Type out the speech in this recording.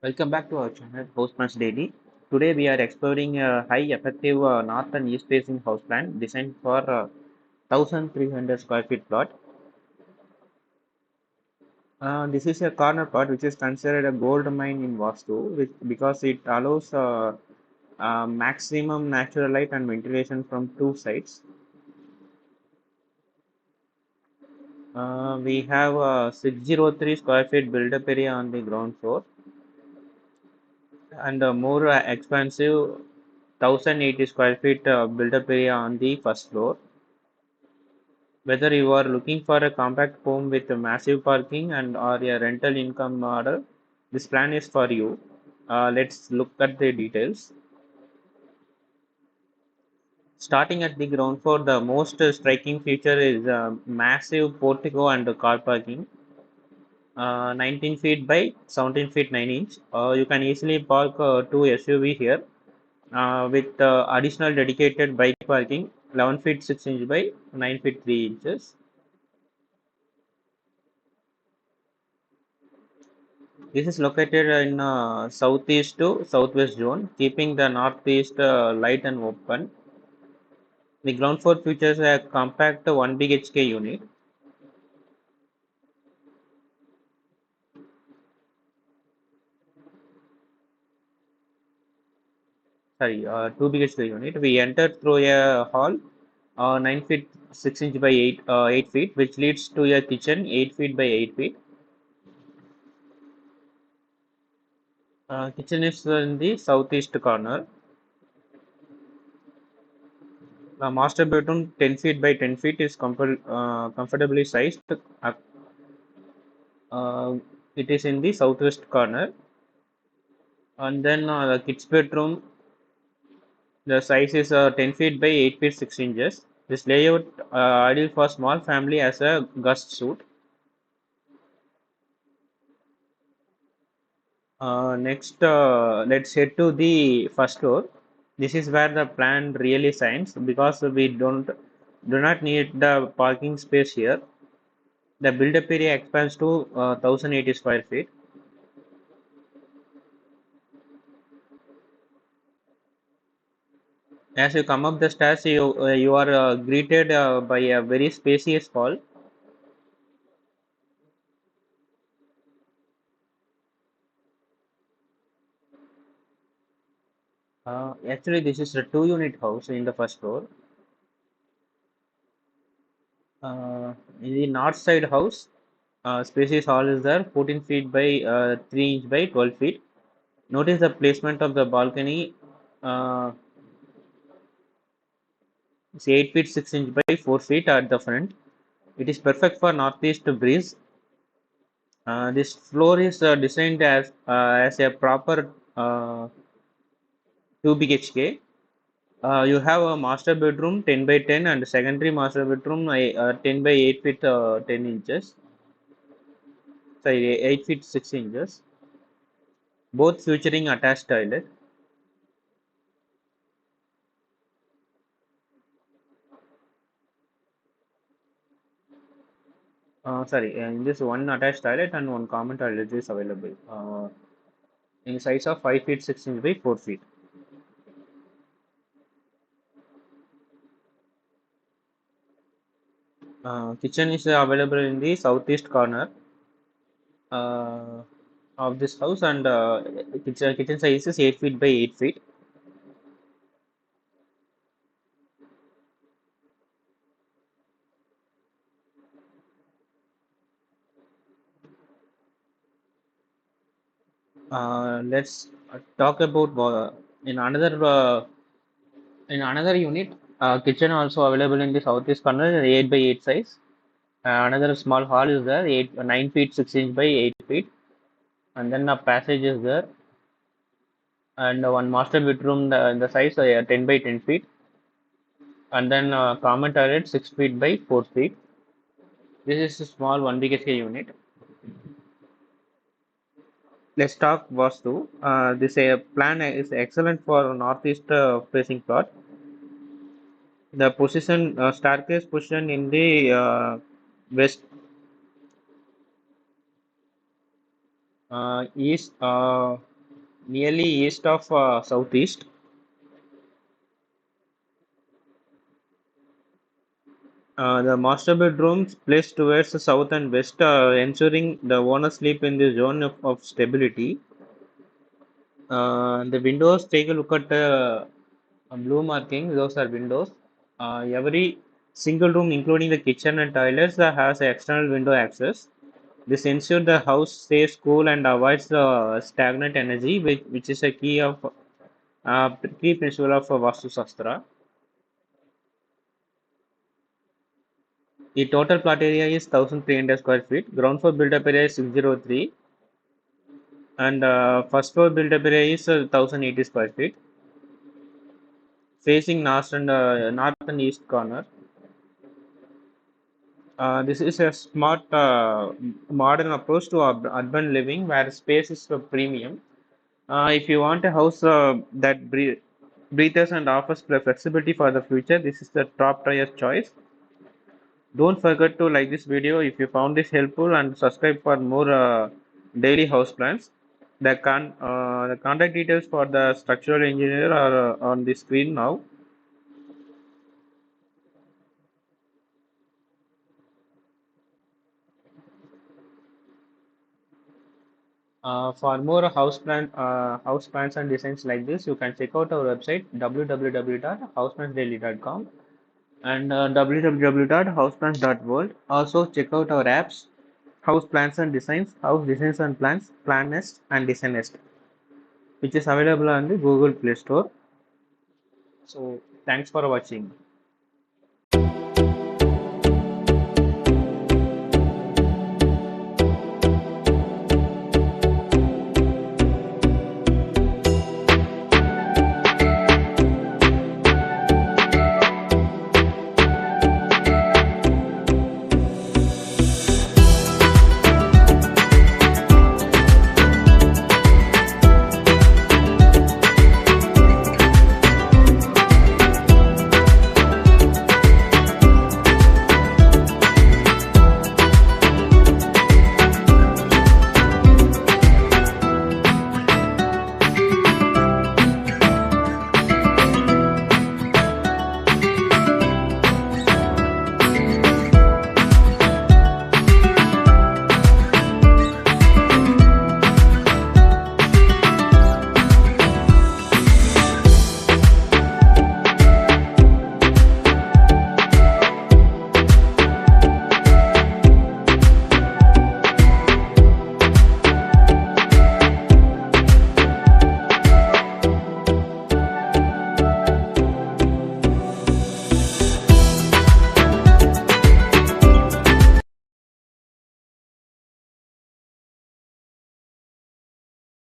Welcome back to our channel, House Plans Daily. Today we are exploring a high effective north and east facing house plan designed for 1300 square feet plot. This is a corner plot which is considered a gold mine in Vastu because it allows maximum natural light and ventilation from two sides. We have 603 square feet build-up area on the ground floor and more expansive 1080 square feet build-up area on the first floor. Whether you are looking for a compact home with a massive parking and or a rental income model, this plan is for you. Let's look at the details. Starting at the ground floor, the most striking feature is massive portico and car parking. 19 feet by 17 feet 9 inch. You can easily park two SUV here with additional dedicated bike parking 11 feet 6 inch by 9 feet 3 inches. This is located in southeast to southwest zone, keeping the northeast light and open. The ground floor features a compact 1 BHK unit. Sorry, 2 BHK unit. We enter through a hall, 9 feet 6 inch by 8 feet, which leads to a kitchen 8 feet by 8 feet. Kitchen is in the southeast corner. The master bedroom 10 feet by 10 feet is comfortably sized. Uh, it is in the southwest corner. And then the kids bedroom, the size is 10 feet by 8 feet 6 inches. This layout ideal for small family as a guest suite. Next, let's head to the first floor. This is where the plan really shines because we do not need the parking space here. The build-up area expands to 1080 square feet. As you come up the stairs, you are greeted by a very spacious hall. Actually, this is a two-unit house in the first floor. In the north side house, spacious hall is there, 14 feet by 3 inch by 12 feet. Notice the placement of the balcony. It's 8 feet 6 inch by 4 feet at the front. It is perfect for northeast breeze. This floor is designed as a proper 2 BHK. You have a master bedroom 10 by 10 and secondary master bedroom 10 by 8 feet 10 inches. Sorry, 8 feet 6 inches. Both featuring attached toilet. Sorry, in this one attached toilet and one common toilet is available. In size of 5 feet 6 inch by 4 feet. Kitchen is available in the southeast corner uh, of this house, and kitchen size is 8 feet by 8 feet. Let's talk about in another unit. Kitchen also available in the southeast corner, 8 by 8 size. Another small hall is there, 9 feet 6 inch by 8 feet, and then a passage is there, and one master bedroom the size 10 by 10 feet, and then common toilet 6 feet by 4 feet. This is a small 1 BHK unit. Let's talk Vastu. This plan is excellent for northeast facing plot. The position staircase position in the west east. nearly east of southeast. The master bedrooms placed towards the south and west, ensuring the owner sleep in the zone of stability. The windows, take a look at the blue marking, those are windows. Every single room, including the kitchen and toilets, has external window access. This ensures the house stays cool and avoids the stagnant energy, which is a key principle of Vastu Shastra. The total plot area is 1300 square feet. Ground floor built up area is 603, and first floor built up area is 1080 square feet, facing north and east corner. This is a smart, modern approach to urban living where space is a premium. If you want a house that breathes and offers flexibility for the future, this is the top tier choice. Don't forget to like this video if you found this helpful and subscribe for more daily house plans. The contact details for the structural engineer are on the screen now. For more house plans and designs like this, you can check out our website www.houseplansdaily.com and www.houseplans.world. Also check out our apps, House Plans and Designs, House Designs and Plans, Plan Nest, and Design Nest, which is available on the Google Play Store. So thanks for watching.